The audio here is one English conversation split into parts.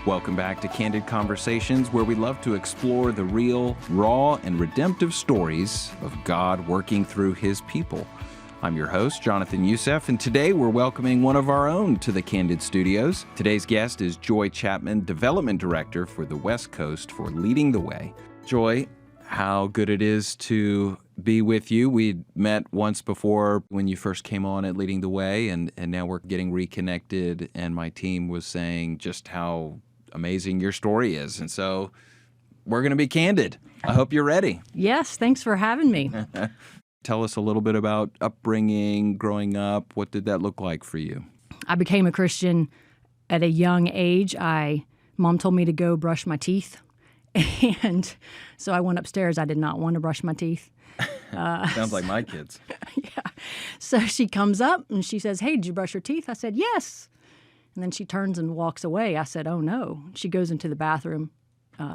Welcome back to Candid Conversations, where we love to explore the real, raw, and redemptive stories of God working through His people. I'm your host, Jonathan Youssef, and today we're welcoming one of our own to the Candid Studios. Today's guest is Joy Chapman, Development Director for the West Coast for Leading the Way. Joy, how good it is to be with you. We met once before when you first came on at Leading the Way, and now we're getting reconnected, and my team was saying just how amazing your story is. And so we're going to be candid. I hope you're ready. Yes, thanks for having me. Tell us a little bit about upbringing, growing up. What did that look like for you? I became a Christian at a young age. Mom told me to go brush my teeth. And so I went upstairs. I did not want to brush my teeth. Sounds like my kids. Yeah. So she comes up and she says, "Hey, did you brush your teeth?" I said, "Yes." And then she turns and walks away. I said, "Oh, no." She goes into the bathroom,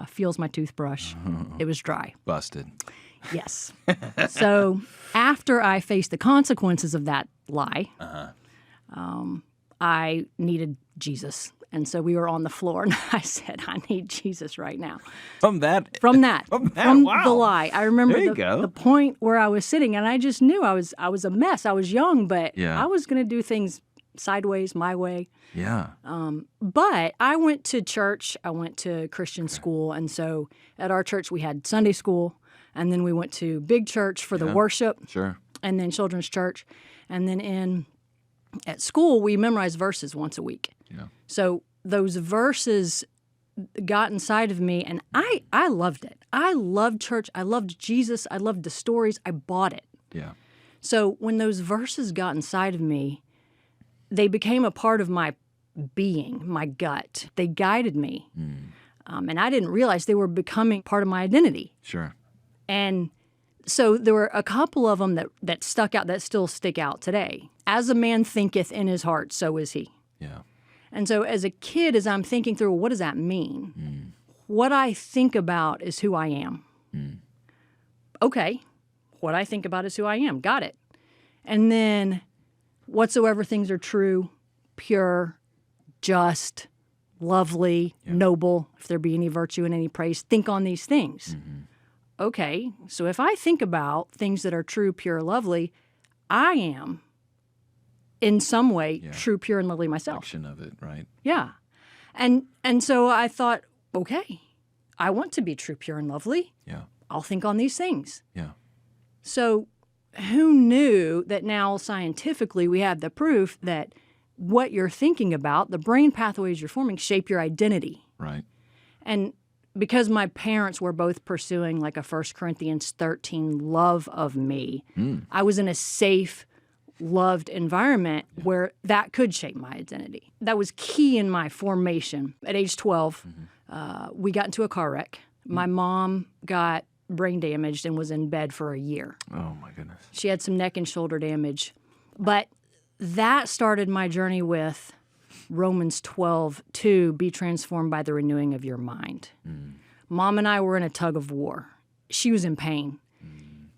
feels my toothbrush. It was dry. Busted. Yes. So after I faced the consequences of that lie, I needed Jesus. And so we were on the floor, and I said, "I need Jesus right now." From From wow. the lie. I remember the point where I was sitting, and I just knew I was a mess. I was young, but Yeah. I was going to do things sideways, my way. Yeah. But I went to church. I went to Christian school. And so at our church, we had Sunday school. And then we went to big church for the worship. Sure. And then children's church. And then at school, we memorized verses once a week. Yeah. So those verses got inside of me. And I loved it. I loved church. I loved Jesus. I loved the stories. I bought it. Yeah. So when those verses got inside of me, they became a part of my being, my gut. They guided me. And I didn't realize they were becoming part of my identity. Sure. And so there were a couple of them that stuck out, that still stick out today. As a man thinketh in his heart, so is he. Yeah. And so as a kid, as I'm thinking through, what does that mean? What I think about is who I am. Okay, what I think about is who I am. Got it. And then whatsoever things are true, pure, just, lovely, noble, if there be any virtue and any praise, think on these things. Okay, so if I think about things that are true, pure, lovely, I am in some way true, pure, and lovely myself. Action of it, right? Yeah. And so I thought, okay, I want to be true, pure, and lovely. Yeah. I'll think on these things. Yeah. So who knew that now scientifically we have the proof that what you're thinking about, the brain pathways you're forming, shape your identity. Right. And because my parents were both pursuing like a 1 Corinthians 13 love of me, I was in a safe, loved environment where that could shape my identity. That was key in my formation. At age 12, we got into a car wreck. My mom got brain damaged and was in bed for a year. Oh, my goodness. She had some neck and shoulder damage. But that started my journey with Romans 12:2, be transformed by the renewing of your mind. Mom and I were in a tug of war. She was in pain.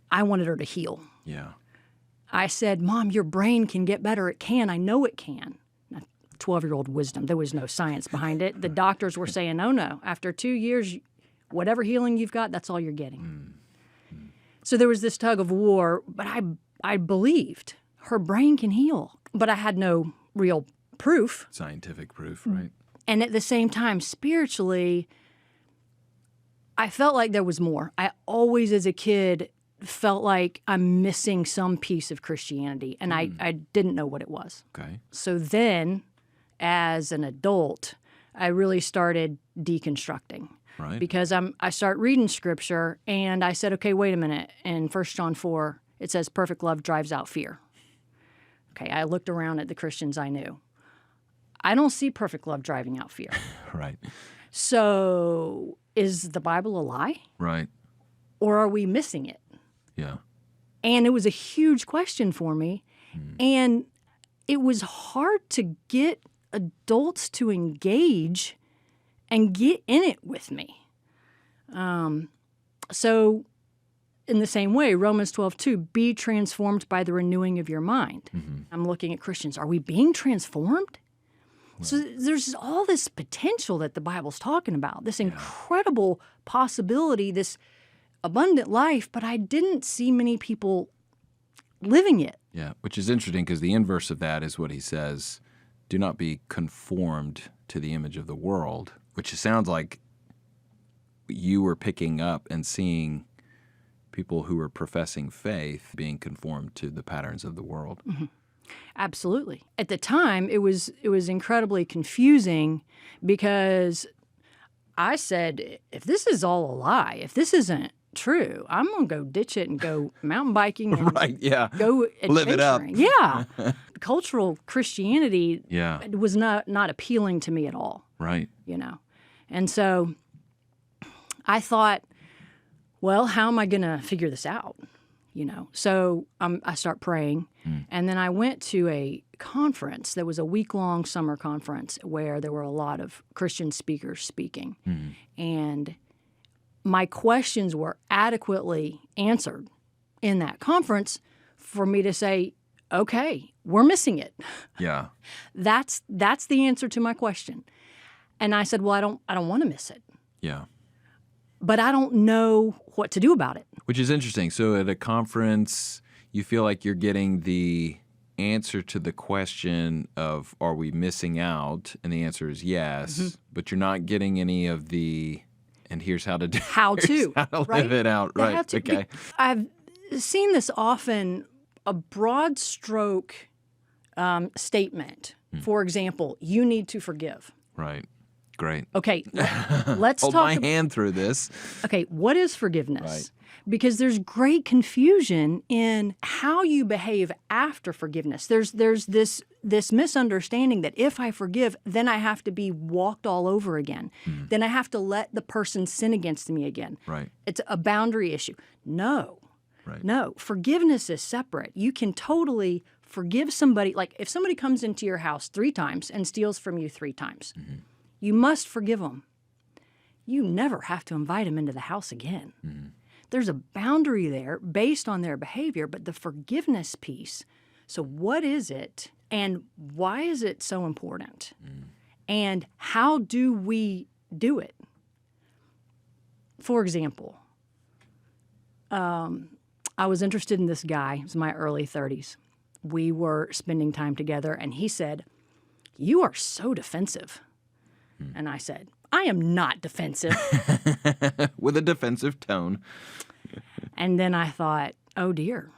I wanted her to heal. Yeah. I said, "Mom, your brain can get better. It can. I know it can." 12-year-old wisdom. There was no science behind it. The doctors were saying, "Oh, no. After 2 years, whatever healing you've got, that's all you're getting." So there was this tug of war, but I believed her brain can heal. But I had no real proof. Scientific proof, right? And at the same time, spiritually, I felt like there was more. I always, as a kid, felt like I'm missing some piece of Christianity, and I didn't know what it was. Okay. So then, as an adult, I really started deconstructing. Right. Because I start reading Scripture, and I said, okay, wait a minute. In 1 John 4, it says, perfect love drives out fear. Okay, I looked around at the Christians I knew. I don't see perfect love driving out fear. Right. So is the Bible a lie? Right. Or are we missing it? Yeah. And it was a huge question for me. And it was hard to get adults to engage and get in it with me. So in the same way, Romans 12:2, be transformed by the renewing of your mind. I'm looking at Christians. Are we being transformed? So there's all this potential that the Bible's talking about, this incredible possibility, this abundant life, but I didn't see many people living it. Yeah, which is interesting because the inverse of that is what he says, do not be conformed to the image of the world, which sounds like you were picking up and seeing people who were professing faith being conformed to the patterns of the world. Mm-hmm. Absolutely. At the time, it was incredibly confusing because I said, if this is all a lie, if this isn't true, I'm going to go ditch it and go mountain biking and go adventuring. Live it up. Yeah. Cultural Christianity was not appealing to me at all. Right. And so I thought, well, how am I going to figure this out? So I start praying, and then I went to a conference that was a week-long summer conference where there were a lot of Christian speakers speaking, and my questions were adequately answered in that conference for me to say, okay, we're missing it. Yeah. That's the answer to my question. And I said, well, I don't want to miss it. Yeah. But I don't know what to do about it. Which is interesting. So at a conference, you feel like you're getting the answer to the question of, are we missing out? And the answer is yes, but you're not getting any of the, and here's how to do how to live it out. Right. Okay. I've seen this often, a broad stroke statement. For example, you need to forgive. Right. Great. Okay, let's hold talk. my hand through this. Okay, what is forgiveness? Right. Because there's great confusion in how you behave after forgiveness. There's this misunderstanding that if I forgive, then I have to be walked all over again. Then I have to let the person sin against me again. Right. It's a boundary issue. No. Right. No, forgiveness is separate. You can totally forgive somebody. Like if somebody comes into your house 3 times and steals from you 3 times, you must forgive them. You never have to invite them into the house again. There's a boundary there based on their behavior, but the forgiveness piece, so what is it and why is it so important? And how do we do it? For example, I was interested in this guy. It was my early 30s. We were spending time together, and he said, "You are so defensive." And I said, I am not defensive. With a defensive tone. And then I thought, oh dear,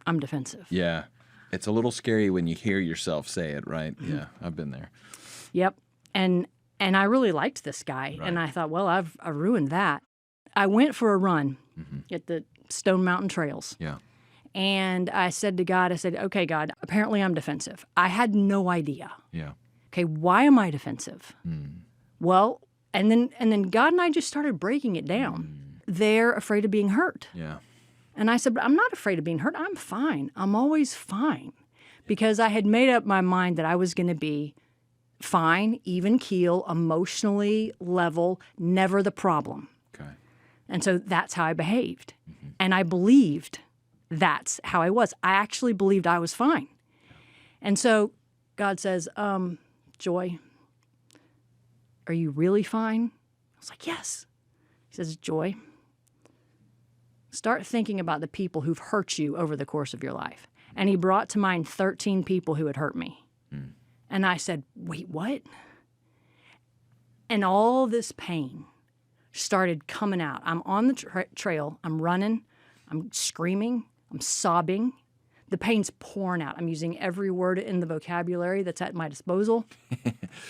I'm defensive. Yeah. It's a little scary when you hear yourself say it, right? Yeah, I've been there. Yep. And I really liked this guy. Right. And I thought, well, I've ruined that. I went for a run at the Stone Mountain Trails. Yeah. And I said to God, okay, God, apparently I'm defensive. I had no idea. Yeah. Okay, why am I defensive? Well, and then God and I just started breaking it down. They're afraid of being hurt. Yeah. And I said, but I'm not afraid of being hurt. I'm fine. I'm always fine. Because I had made up my mind that I was going to be fine, even keel, emotionally level, never the problem. Okay. And so that's how I behaved. And I believed that's how I was. I actually believed I was fine. And so God says, Joy, are you really fine? I was like, yes. He says, Joy, start thinking about the people who've hurt you over the course of your life. And he brought to mind 13 people who had hurt me. And I said, wait, what? And all this pain started coming out. I'm on the trail. I'm running. I'm screaming. I'm sobbing. The pain's pouring out. I'm using every word in the vocabulary that's at my disposal.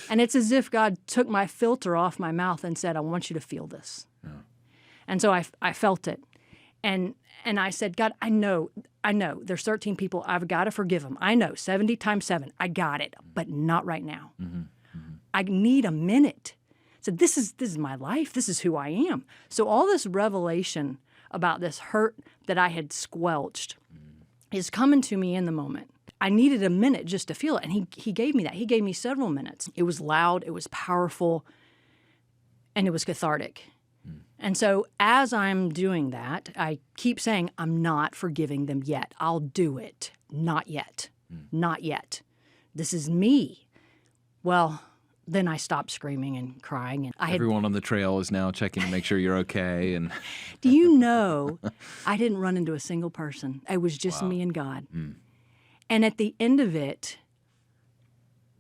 And it's as if God took my filter off my mouth and said, I want you to feel this. Yeah. And so I felt it. And I said, God, I know, there's 13 people. I've got to forgive them. I know, 70 times 7. I got it, but not right now. I need a minute. So this is my life. This is who I am. So all this revelation about this hurt that I had squelched is coming to me in the moment. I needed a minute just to feel it, and he gave me that. He gave me several minutes. It was loud, it was powerful, and it was cathartic. And so as I'm doing that, I keep saying, I'm not forgiving them yet. I'll do it. Not yet. Not yet. This is me. Well, then I stopped screaming and crying. And Everyone on the trail is now checking to make sure you're okay. And do you know, I didn't run into a single person. It was just me and God. And at the end of it,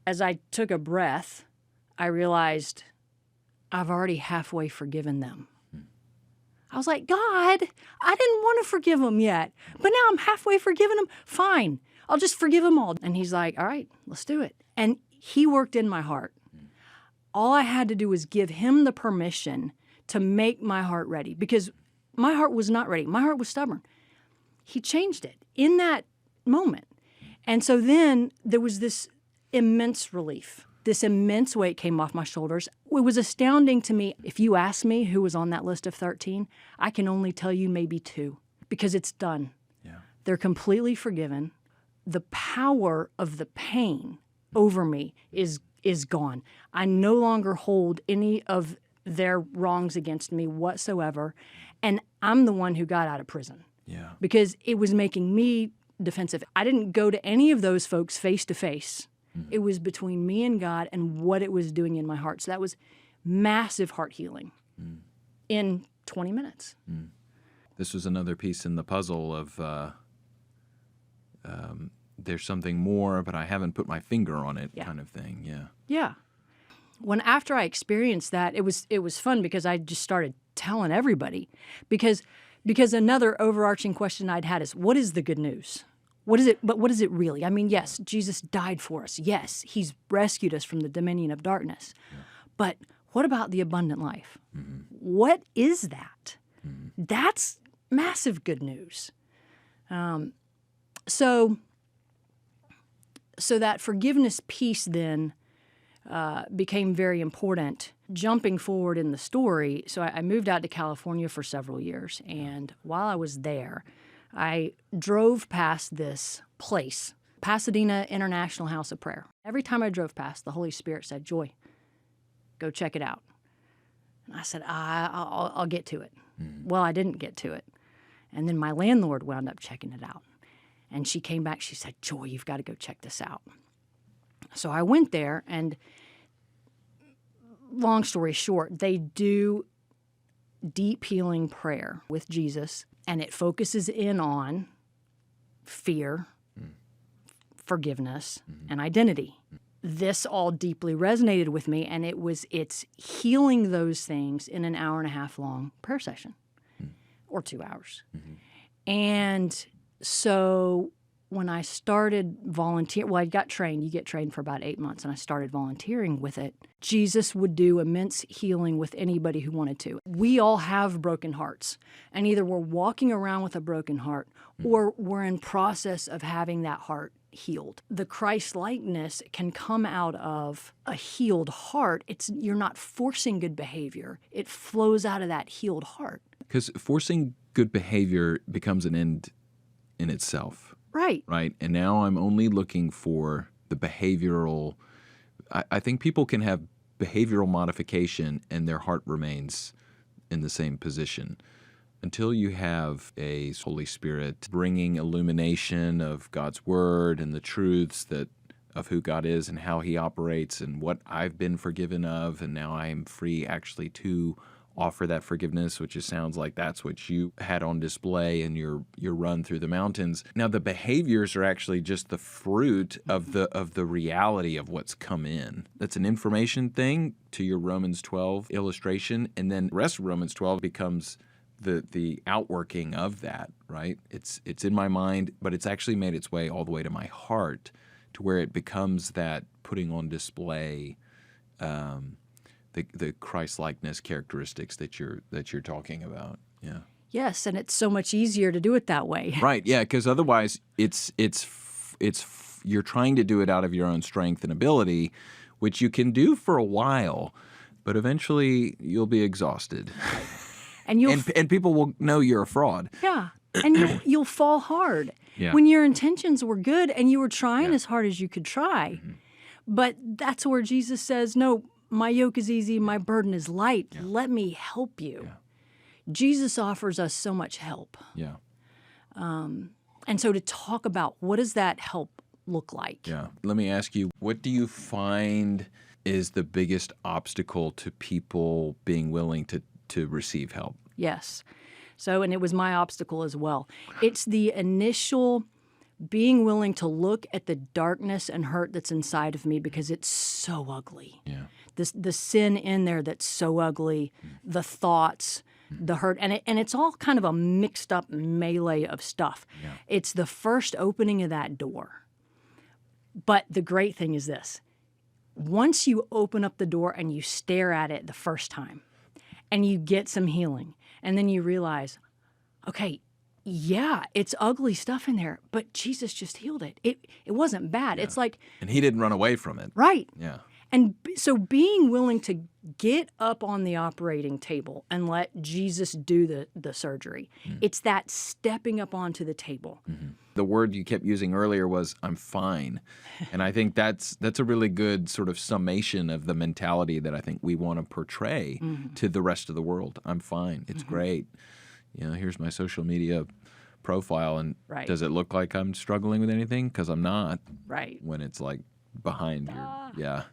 as I took a breath, I realized I've already halfway forgiven them. I was like, God, I didn't want to forgive them yet, but now I'm halfway forgiven them. Fine, I'll just forgive them all. And he's like, all right, let's do it. And he worked in my heart. All I had to do was give him the permission to make my heart ready, because my heart was not ready. My heart was stubborn. He changed it in that moment. And so then there was this immense relief. This immense weight came off my shoulders. It was astounding to me. If you ask me who was on that list of 13, I can only tell you maybe 2, because it's done. yeah, They're completely forgiven. The power of the pain over me is gone. I no longer hold any of their wrongs against me whatsoever, and I'm the one who got out of prison yeah, because it was making me defensive. I didn't go to any of those folks face to face. It was between me and God and what it was doing in my heart. So that was massive heart healing in 20 minutes. This was another piece in the puzzle of there's something more, but I haven't put my finger on it, kind of thing. Yeah. Yeah. After I experienced that, it was fun because I just started telling everybody, because another overarching question I'd had is, what is the good news? What is it? But what is it really? I mean, yes, Jesus died for us. Yes, he's rescued us from the dominion of darkness. Yeah. But what about the abundant life? What is that? That's massive good news. So that forgiveness piece then became very important. Jumping forward in the story, so I moved out to California for several years, and while I was there, I drove past this place, Pasadena International House of Prayer. Every time I drove past, the Holy Spirit said, Joy, go check it out. And I said, I'll get to it. Well, I didn't get to it. And then my landlord wound up checking it out. And she came back, she said, Joy, you've got to go check this out. So I went there, and long story short, they do deep healing prayer with Jesus, and it focuses in on fear, forgiveness, and identity. This all deeply resonated with me, and it's healing those things in an 1.5 hour long prayer session, or 2 hours. And so when I started volunteering, well, I got trained. You get trained for about 8 months, and I started volunteering with it. Jesus would do immense healing with anybody who wanted to. We all have broken hearts, and either we're walking around with a broken heart or we're in process of having that heart healed. The Christ-likeness can come out of a healed heart. You're not forcing good behavior. It flows out of that healed heart. Because forcing good behavior becomes an end in itself. Right. Right. And now I'm only looking for the behavioral. I think people can have behavioral modification and their heart remains in the same position. Until you have a Holy Spirit bringing illumination of God's Word and the truths of who God is and how He operates and what I've been forgiven of, and now I am free actually to offer that forgiveness, which sounds like that's what you had on display in your run through the mountains. Now the behaviors are actually just the fruit of the reality of what's come in. That's an information thing to your Romans 12 illustration, and then the rest of Romans 12 becomes the outworking of that, right? It's in my mind, but it's actually made its way all the way to my heart, to where it becomes that putting on display the Christ-likeness characteristics that you're talking about. Yeah. Yes, and it's so much easier to do it that way. Right. Yeah, because otherwise it's you're trying to do it out of your own strength and ability, which you can do for a while, but eventually you'll be exhausted. And people will know you're a fraud. Yeah, and you'll fall hard. Yeah. When your intentions were good and you were trying as hard as you could try. But that's where Jesus says, no, my yoke is easy, my burden is light. Yeah. Let me help you. Yeah. Jesus offers us so much help. Yeah. And so to talk about what does that help look like? Yeah. Let me ask you, what do you find is the biggest obstacle to people being willing to receive help. Yes. So, and it was my obstacle as well. It's the initial being willing to look at the darkness and hurt that's inside of me because it's so ugly. Yeah. The sin in there that's so ugly, the thoughts, the hurt, and it's all kind of a mixed up melee of stuff. Yeah. It's the first opening of that door. But the great thing is this. Once you open up the door and you stare at it the first time and you get some healing, and then you realize, okay, yeah, it's ugly stuff in there, but Jesus just healed it. It wasn't bad. Yeah. It's like... And he didn't run away from it. Right. Yeah. And so being willing to get up on the operating table and let Jesus do the surgery, it's that stepping up onto the table. Mm-hmm. The word you kept using earlier was, I'm fine. And I think that's a really good sort of summation of the mentality that I think we want to portray to the rest of the world. I'm fine. It's great. You know, here's my social media profile, and does it look like I'm struggling with anything? Because I'm not. Right. When it's like behind your,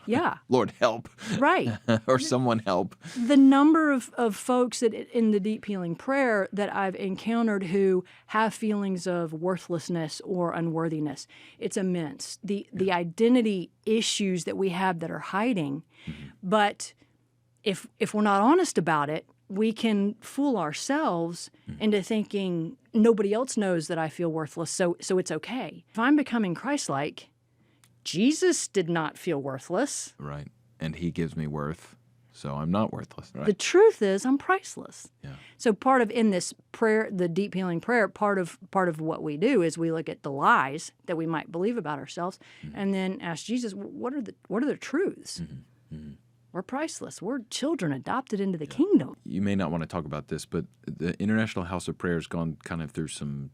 Yeah. Lord, help. Right. Or someone help. The number of folks that in the deep healing prayer that I've encountered who have feelings of worthlessness or unworthiness, it's immense. The identity issues that we have that are hiding, but if we're not honest about it, we can fool ourselves into thinking nobody else knows that I feel worthless, so it's okay. If I'm becoming Christ-like, Jesus did not feel worthless. Right. And he gives me worth, so I'm not worthless. Right. The truth is I'm priceless. Yeah. So part of in this prayer, the deep healing prayer, part of what we do is we look at the lies that we might believe about ourselves and then ask Jesus, what are the truths? We're priceless. We're children adopted into the kingdom. You may not want to talk about this, but the International House of Prayer has gone kind of through some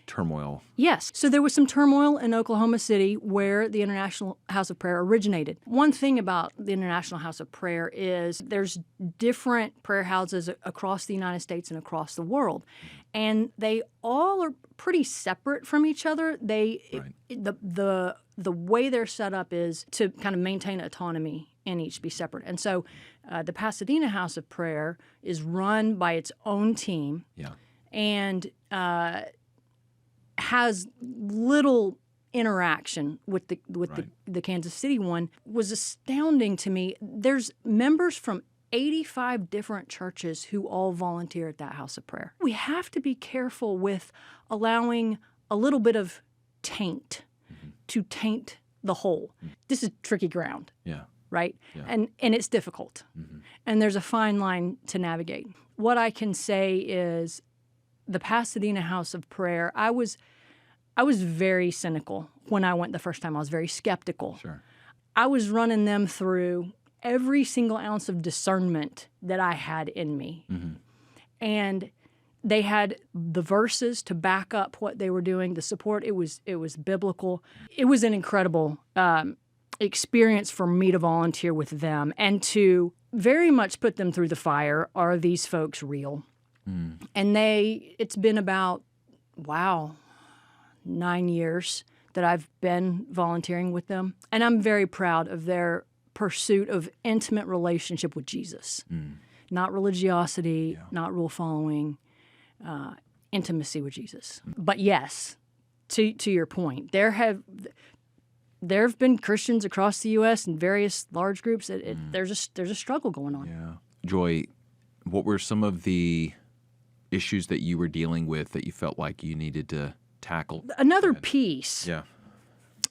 turmoil. Yes. So there was some turmoil in Oklahoma City where the International House of Prayer originated. One thing about the International House of Prayer is there's different prayer houses across the United States and across the world. And they all are pretty separate from each other. The way they're set up is to kind of maintain autonomy and each be separate. And so the Pasadena House of Prayer is run by its own team. Yeah. And has little interaction with the Kansas City one. Was astounding to me. There's members from 85 different churches who all volunteer at that house of prayer. We have to be careful with allowing a little bit of taint to taint the whole. This is tricky ground. Yeah. Right? Yeah. And it's difficult. And there's a fine line to navigate. What I can say is the Pasadena House of Prayer, I was very cynical when I went the first time. I was very skeptical. Sure. I was running them through every single ounce of discernment that I had in me. And they had the verses to back up what they were doing, the support. It was biblical. It was an incredible experience for me to volunteer with them and to very much put them through the fire. Are these folks real? And it's been about, 9 years that I've been volunteering with them. And I'm very proud of their pursuit of intimate relationship with Jesus. Not religiosity, not rule following, intimacy with Jesus. But yes, to your point, there have been Christians across the U.S. in various large groups. There's a struggle going on. Yeah. Joy, what were some of the issues that you were dealing with that you felt like you needed to tackle? Another piece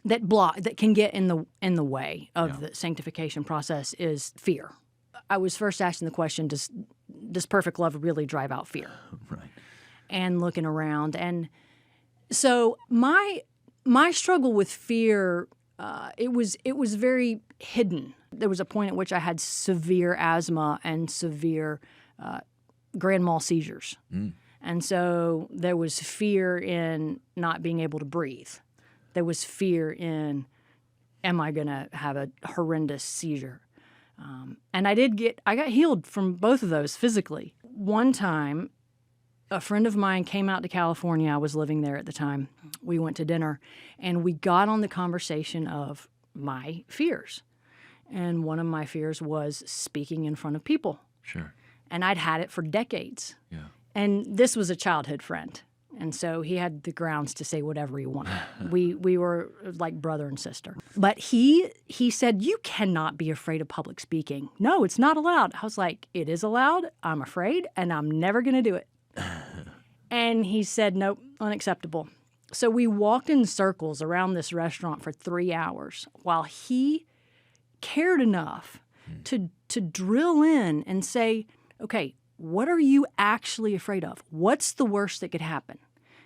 that can get in the way of the sanctification process is fear. I was first asking the question, does perfect love really drive out fear? Right. And looking around. And so my struggle with fear, it was very hidden. There was a point at which I had severe asthma and severe grand mal seizures. And so there was fear in not being able to breathe. There was fear in, am I going to have a horrendous seizure? And I got healed from both of those physically. One time, a friend of mine came out to California. I was living there at the time. We went to dinner, and we got on the conversation of my fears. And one of my fears was speaking in front of people. Sure. And I'd had it for decades. Yeah. And this was a childhood friend. And so he had the grounds to say whatever he wanted. We were like brother and sister. But he said, you cannot be afraid of public speaking. No, it's not allowed. I was like, it is allowed. I'm afraid, and I'm never going to do it. And he said, nope, unacceptable. So we walked in circles around this restaurant for 3 hours while he cared enough to drill in and say, okay, what are you actually afraid of? What's the worst that could happen?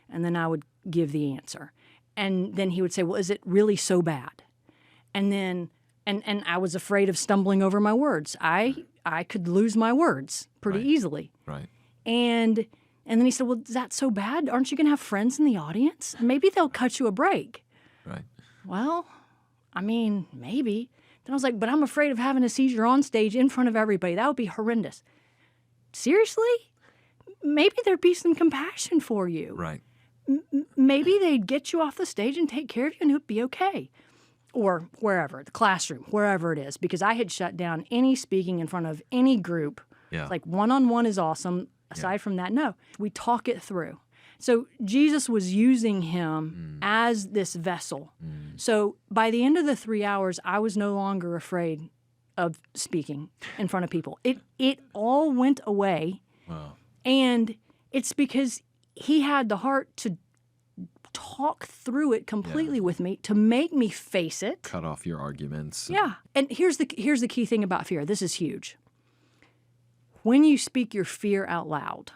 And then I would give the answer. And then he would say, well, is it really so bad? And then, and I was afraid of stumbling over my words. I could lose my words pretty easily. Right. And then he said, well, is that so bad? Aren't you going to have friends in the audience? Maybe they'll cut you a break. Right. Well, I mean, maybe. Then I was like, but I'm afraid of having a seizure on stage in front of everybody. That would be horrendous. Seriously? Maybe there'd be some compassion for you. Right. Maybe they'd get you off the stage and take care of you and it would be okay. Or wherever, the classroom, wherever it is. Because I had shut down any speaking in front of any group. Yeah. Like one-on-one is awesome. Aside from that, no. We talk it through. So Jesus was using him as this vessel. So by the end of the 3 hours, I was no longer afraid of speaking in front of people. It all went away. Wow. And it's because he had the heart to talk through it completely with me, to make me face it. Cut off your arguments. Yeah. And here's the key thing about fear. This is huge. When you speak your fear out loud,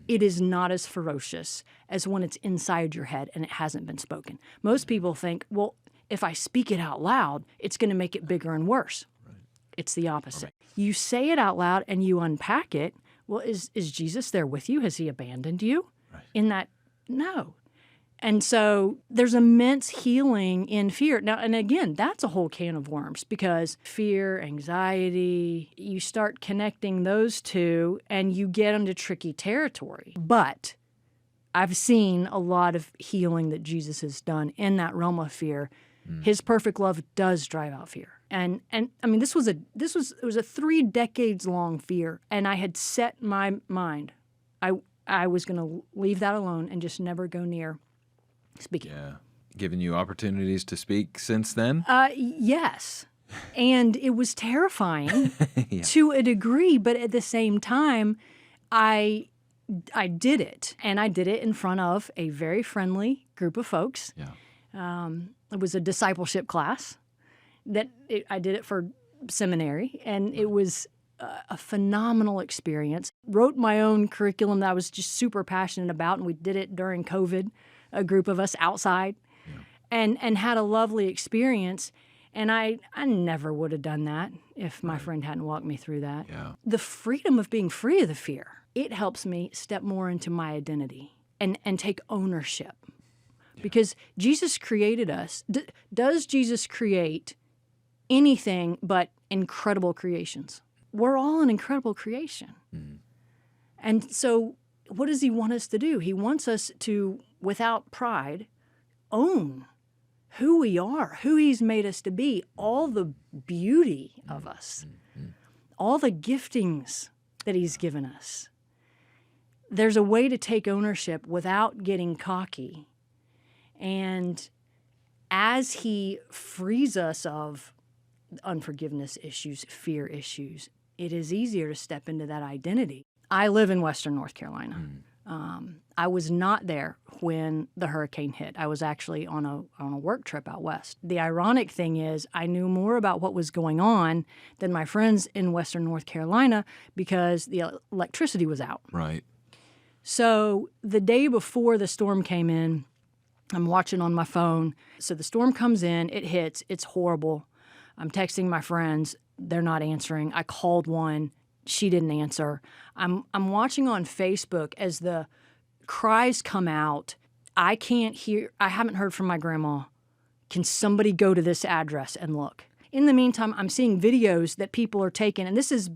it is not as ferocious as when it's inside your head and it hasn't been spoken. Most people think, well, if I speak it out loud, it's going to make it bigger and worse. Right. It's the opposite. Right. You say it out loud and you unpack it. Well, is Jesus there with you? Has he abandoned you? Right. In that? No. And so there's immense healing in fear. Now, and again, that's a whole can of worms because fear, anxiety, you start connecting those two and you get into tricky territory. But I've seen a lot of healing that Jesus has done in that realm of fear. His perfect love does drive out fear. And I mean, it was a 3 decades long fear, and I had set my mind. I was going to leave that alone and just never go near speaking. Yeah. Given you opportunities to speak since then? Yes. And it was terrifying to a degree, but at the same time, I did it. And I did it in front of a very friendly group of folks. Yeah. It was a discipleship class. I did it for seminary, and it was a phenomenal experience. Wrote my own curriculum that I was just super passionate about, and we did it during COVID, a group of us outside, and had a lovely experience. And I never would have done that if my friend hadn't walked me through that. Yeah. The freedom of being free of the fear, it helps me step more into my identity and take ownership. Yeah. Because Jesus created us. Does Jesus create anything but incredible creations? We're all an incredible creation. Mm. And so what does he want us to do? He wants us to, without pride, own who we are, who he's made us to be, all the beauty of us, all the giftings that he's given us. There's a way to take ownership without getting cocky. And as he frees us of unforgiveness issues, fear issues, it is easier to step into that identity. I live in Western North Carolina. I was not there when the hurricane hit. I was actually on a work trip out west. The ironic thing is I knew more about what was going on than my friends in Western North Carolina because the electricity was out. Right. So the day before the storm came in, I'm watching on my phone. So the storm comes in, it hits, it's horrible. I'm texting my friends, they're not answering. I called one, she didn't answer. I'm watching on Facebook as the cries come out. I haven't heard from my grandma. Can somebody go to this address and look? In the meantime, I'm seeing videos that people are taking, and this is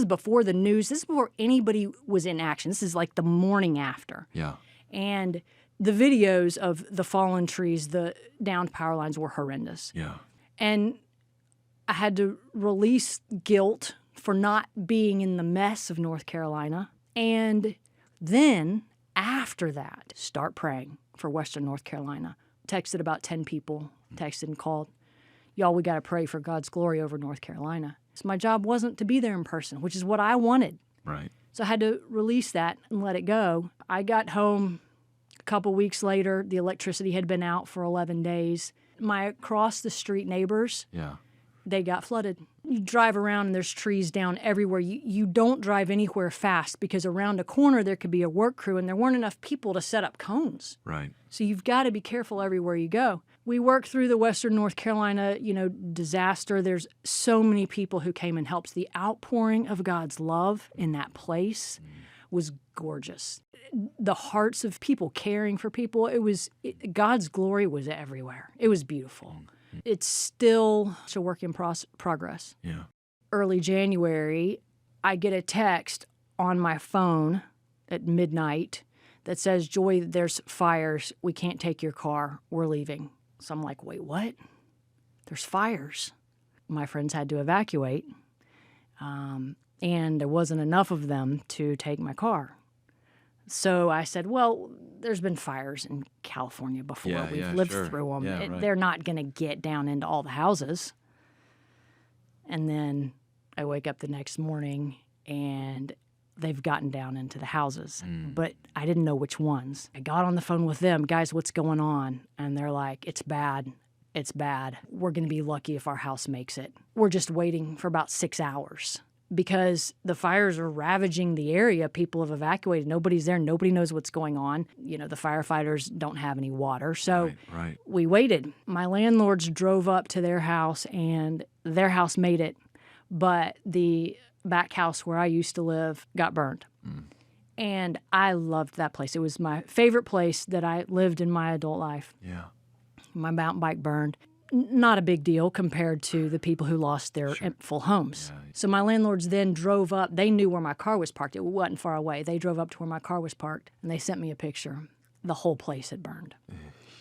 before the news. This is before anybody was in action. This is like the morning after. Yeah. And the videos of the fallen trees, the downed power lines were horrendous. Yeah. And I had to release guilt for not being in the mess of North Carolina. And then after that, start praying for Western North Carolina. Texted about 10 people, texted and called. Y'all, we got to pray for God's glory over North Carolina. So my job wasn't to be there in person, which is what I wanted. Right. So I had to release that and let it go. I got home a couple weeks later. The electricity had been out for 11 days. My across-the-street neighbors, they got flooded. You drive around and there's trees down everywhere. You don't drive anywhere fast because around a corner there could be a work crew and there weren't enough people to set up cones. Right. So you've got to be careful everywhere you go. We worked through the Western North Carolina, disaster. There's so many people who came and helped. The outpouring of God's love in that place was gorgeous. The hearts of people caring for people, God's glory was everywhere. It was beautiful. It's still a work in progress. Yeah. Early January, I get a text on my phone at midnight that says, Joy, there's fires. We can't take your car. We're leaving. So I'm like, wait, what? There's fires. My friends had to evacuate, and there wasn't enough of them to take my car. So I said, well, there's been fires in California before. We've lived through them. Yeah, right. They're not going to get down into all the houses. And then I wake up the next morning, and they've gotten down into the houses. But I didn't know which ones. I got on the phone with them. Guys, what's going on? And they're like, it's bad. It's bad. We're going to be lucky if our house makes it. We're just waiting for about 6 hours. Because the fires are ravaging the area. People have evacuated. Nobody's there. Nobody knows what's going on. The firefighters don't have any water. So we waited. My landlords drove up to their house, and their house made it. But the back house where I used to live got burned. And I loved that place. It was my favorite place that I lived in my adult life. Yeah. My mountain bike burned. Not a big deal compared to the people who lost their full homes. Yeah. So my landlords then drove up. They knew where my car was parked. It wasn't far away. They drove up to where my car was parked, and they sent me a picture. The whole place had burned.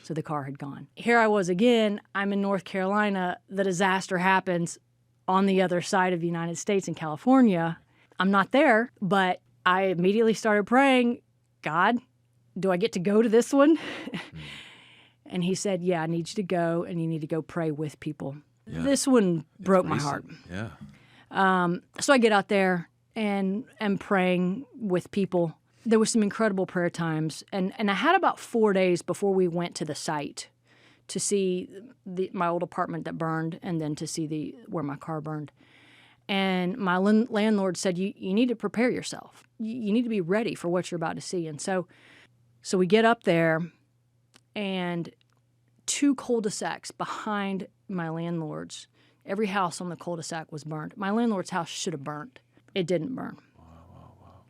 So the car had gone. Here I was again. I'm in North Carolina. The disaster happens on the other side of the United States in California. I'm not there, but I immediately started praying, God, do I get to go to this one? And he said, yeah, I need you to go, and you need to go pray with people. Yeah. This one broke my heart. Yeah. So I get out there and am praying with people. There were some incredible prayer times. And I had about 4 days before we went to the site to see my old apartment that burned and then to see where my car burned. And my landlord said, you need to prepare yourself. You need to be ready for what you're about to see. And so we get up there, and 2 cul-de-sacs behind my landlord's, every house on the cul-de-sac was burned. My landlord's house should have burned. It didn't burn. Wow.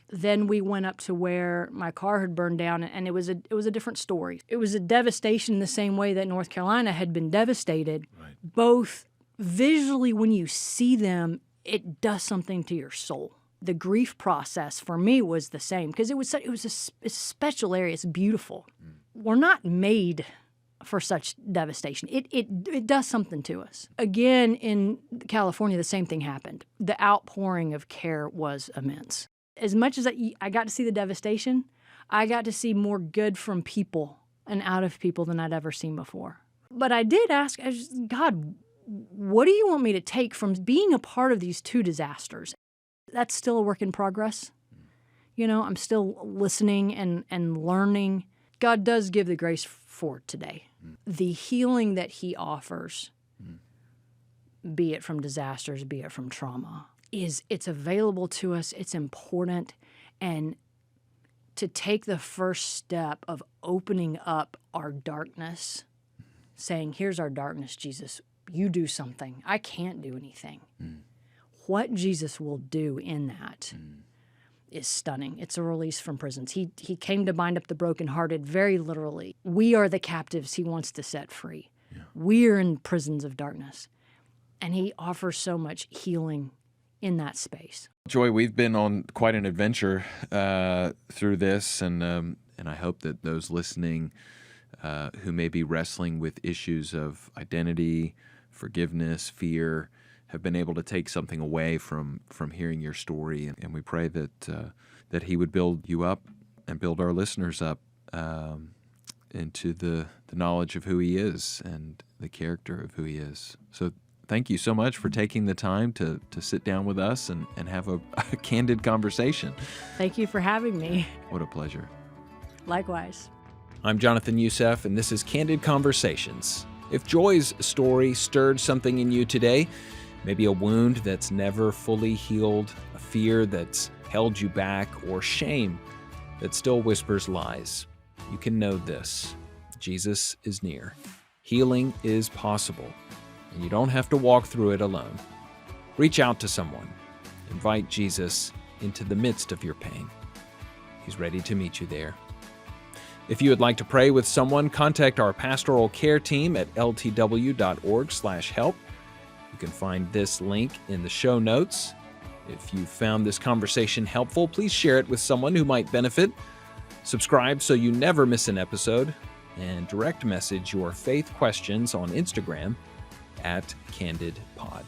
Then we went up to where my car had burned down, and it was a different story. It was a devastation the same way that North Carolina had been devastated. Right. Both visually, when you see them, it does something to your soul. The grief process for me was the same because it was a special area. It's beautiful. We're not made for such devastation. It does something to us. Again, in California, the same thing happened. The outpouring of care was immense. As much as I got to see the devastation, I got to see more good from people and out of people than I'd ever seen before. But I did ask, God, what do you want me to take from being a part of these 2 disasters? That's still a work in progress. I'm still listening and learning. God does give the grace for today. The healing that he offers, be it from disasters, be it from trauma, it's available to us. It's important. And to take the first step of opening up our darkness, saying, here's our darkness, Jesus, you do something. I can't do anything. What Jesus will do in that is stunning. It's a release from prisons. He came to bind up the brokenhearted, very literally. We are the captives he wants to set free. Yeah. We're in prisons of darkness. And he offers so much healing in that space. Joy, we've been on quite an adventure through this, and I hope that those listening who may be wrestling with issues of identity, forgiveness, fear, have been able to take something away from hearing your story. And we pray that He would build you up and build our listeners up into the knowledge of who He is and the character of who He is. So thank you so much for taking the time to sit down with us and have a candid conversation. Thank you for having me. What a pleasure. Likewise. I'm Jonathan Youssef, and this is Candid Conversations. If Joy's story stirred something in you today, maybe a wound that's never fully healed, a fear that's held you back, or shame that still whispers lies, you can know this: Jesus is near. Healing is possible, and you don't have to walk through it alone. Reach out to someone. Invite Jesus into the midst of your pain. He's ready to meet you there. If you would like to pray with someone, contact our pastoral care team at ltw.org/help. You can find this link in the show notes. If you found this conversation helpful, please share it with someone who might benefit. Subscribe so you never miss an episode, and direct message your faith questions on Instagram @CandidPod.